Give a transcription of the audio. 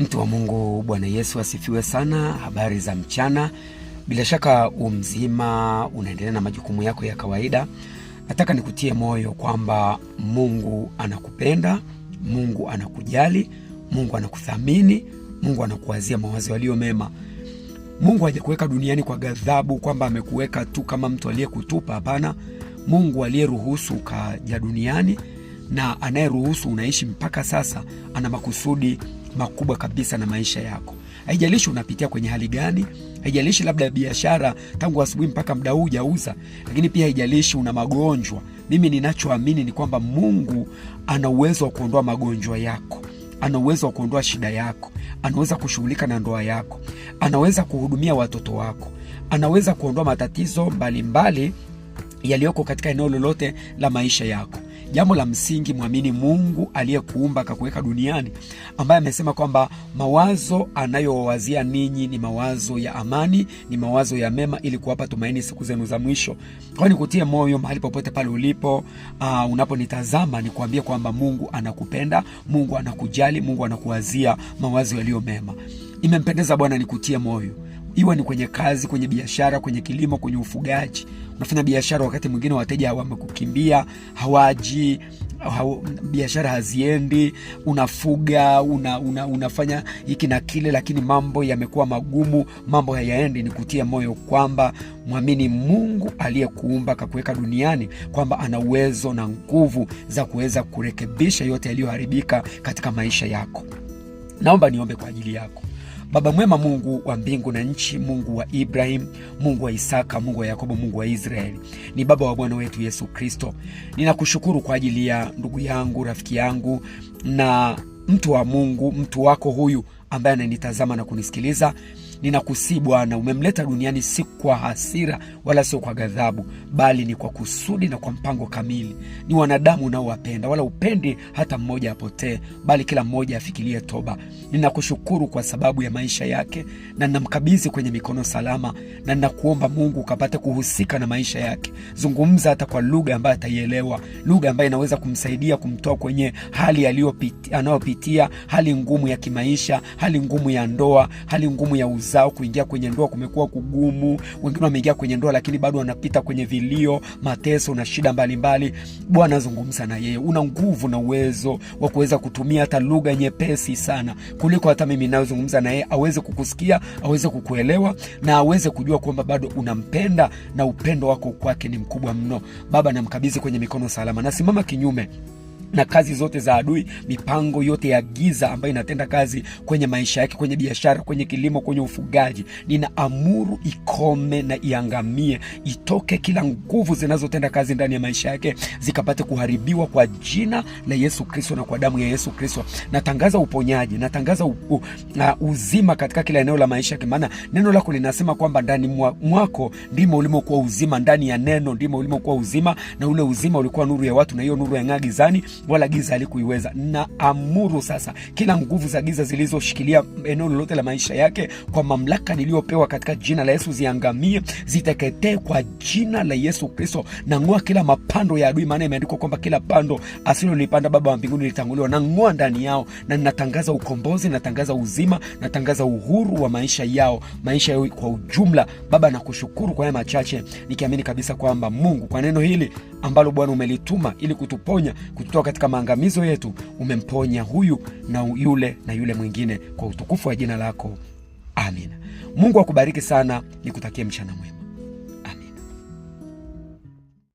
Mtu wa Mungu, Bwana Yesu asifiwe sana. Habari za mchana. Bila shaka umzima, unaendelea na majukumu yako ya kawaida. Nataka nikutie moyo kwamba Mungu anakupenda, Mungu anakujali, Mungu anakuthamini, Mungu anakuwazia mawazo yaliyo mema. Mungu hajakuweka duniani kwa ghadhabu, kwamba amekuweka tu kama mtu aliyekutupa. Hapana. Mungu aliyeruhusu ukaja duniani na anayeruhusu unaishi mpaka sasa ana makusudi makubwa kabisa na maisha yako. Haijalishi unapitia kwenye hali gani, haijalishi labda biashara tangu asubuhi mpaka muda huu hujauza, lakini pia haijalishi una magonjwa. Mimi ninachoamini ni kwamba Mungu ana uwezo wa kuondoa magonjwa yako, ana uwezo wa kuondoa shida yako, anaweza kushughulika na ndoa yako, anaweza kuhudumia watoto wako, anaweza kuondoa matatizo mbalimbali yaliyoko katika eneo lolote la maisha yako. Jambo la msingi, muamini Mungu aliyekuumba akakuweka duniani, ambaye amesema kwamba mawazo anayowazia ninyi ni mawazo ya amani, ni mawazo ya mema, ili kuwapa tumaini siku zenu za mwisho. Kwa hiyo nikutie moyo mahali popote pale ulipo, unaponitazama, nikuambie kwamba Mungu anakupenda, Mungu anakujali, Mungu anakuwazia mawazo yaliyo mema. Imempendeza Bwana nikutie moyo. Iwe ni kwenye kazi, kwenye biashara, kwenye kilimo, kwenye ufugaji. Unafanya biashara, wakati mwingine wateja wamekukimbia, hawaji, biashara haziendi, unafuga, unafanya hiki na kile, lakini mambo yamekuwa magumu, mambo hayaendi. Nikutie moyo kwamba muamini Mungu aliyekuumba akakuweka duniani, kwamba ana uwezo na nguvu za kuweza kurekebisha yote yaliyoharibika katika maisha yako. Naomba niombe kwa ajili yako. Baba mwema, Mungu wa mbingu na nchi, Mungu wa Ibrahim, Mungu wa Isaka, Mungu wa Yakobo, Mungu wa Israeli, ni Baba wa Bwana wetu Yesu Kristo. Ninakushukuru kwa ajili ya ndugu yangu, rafiki yangu na mtu wa Mungu, mtu wako huyu ambaye ananitazama na kunisikiliza. Ninakusihi Bwana, umemleta duniani si kwa hasira wala sio kwa ghadhabu, bali ni kwa kusudi na kwa mpango kamili. Ni wanadamu unaowapenda, wala upendi hata mmoja apotee, bali kila mmoja afikirie toba. Ninakushukuru kwa sababu ya maisha yake, na ninamkabidhi kwenye mikono salama, na ninakuomba Mungu ukapate kuhusika na maisha yake. Zungumza hata kwa lugha ambayo ataielewa, lugha ambayo inaweza kumsaidia kumtoa kwenye hali anayopitia, hali ngumu ya kimaisha, hali ngumu ya ndoa, hali ngumu ya uzao. Kuingia kwenye ndoa kumekuwa kugumu. Wengine wameingia kwenye ndoa lakini bado wanapita kwenye vilio, mateso na shida mbalimbali. Bwana, zungumza na yeye. Una nguvu na uwezo wa kuweza kutumia hata lugha nyepesi sana kuliko hata mimi ninayozungumza na yeye, aweze kukusikia, aweze kukuelewa, na aweze kujua kwamba bado unampenda na upendo wako kwake ni mkubwa mno. Baba, namkabidhi kwenye mikono salama. Nasimama kinyume na kazi zote za adui, mipango yote ya giza ambayo inatenda kazi kwenye maisha yake, kwenye biashara, kwenye kilimo, kwenye ufugaji. Ninaamuru ikome na iangamie, itoke kila nguvu zinazotenda kazi ndani ya maisha yake, zikapate kuharibiwa kwa jina la Yesu Kristo na kwa damu ya Yesu Kristo. Natangaza uponyaji, natangaza uzima katika kila eneo la maisha yake, maana neno lako linasema kwamba ndani mwako ndimo ulimokuwa uzima, ndani ya neno ndimo ulimokuwa uzima, na ule uzima ulikuwa nuru ya watu, na hiyo nuru yang'aa gizani, wala giza halikuiweza. Na amuru sasa kila nguvu za giza zilizoshikilia eneo lolote la maisha yake, kwa mamlaka niliyopewa katika jina la Yesu, ziangamie, ziteketee kwa jina la Yesu Kristo. Na ng'oa kila mapando ya adui, maana imeandikwa kwamba kila pando asilolipanda Baba wa mbinguni litanguliwa. Na ng'oa ndani yao, na ninatangaza ukombozi, natangaza uzima, natangaza uhuru wa maisha yao, maisha yao kwa ujumla. Baba, nakushukuru kwa haya machache, nikiamini kabisa kwamba Mungu, kwa neno hili ambalo Bwana umelituma ili kutuponya, kututoa katika maangamizo yetu, umemponya huyu na yule na yule mwingine, kwa utukufu wa jina lako. Amina. Mungu akubariki sana, nikutakie mchana mwema.